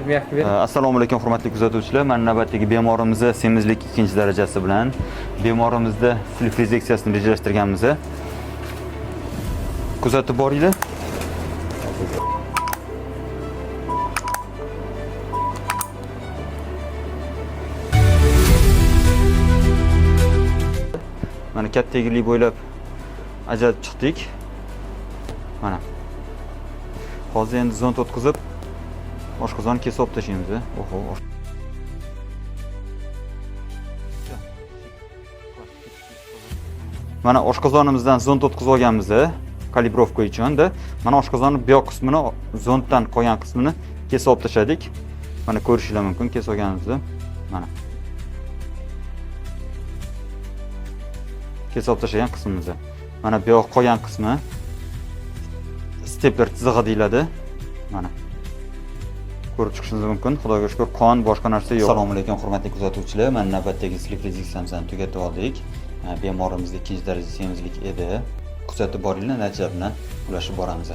etmayapti. Assalomu alaykum hurmatli kuzatuvchilar. Mana navbatdagi bemorimizni semizlik 2-darajasi bilan bemorimizda slip rezeksiyasini rejalashtirganmiz. Kuzatib boringlar. Mana katta egirlik bo'ylab ajratib chiqdik. Mana. Hozir endi zond o'tkazib oshqozonni kesib olib tashlaymiz. Oho. Mana oshqozonimizdan zond o'tkazib olganmiz, kalibrovka uchun-da. Mana oshqozonning bu yoq qismini zonddan qolgan qismini kesib olib tashladik. Mana ko'rishingiz mumkin kesib olganimizni. Mana. Kesib olib tashlagan qismimiz. Mana bu yoq qolgan qismi stepler chizig'i deyiladi. Mana. Ko'rib chiqishingiz mumkin. Xudoga shukr, qon, boshqa narsa yo'q. Assalomu alaykum hurmatli kuzatuvchilar. Mana navbatdagi slip rezeksiyamizni tugatib oldik. Bemorimizda 2-darajali semizlik edi. Kuzatib boringlar, natijalar bilan ulashib boramiz.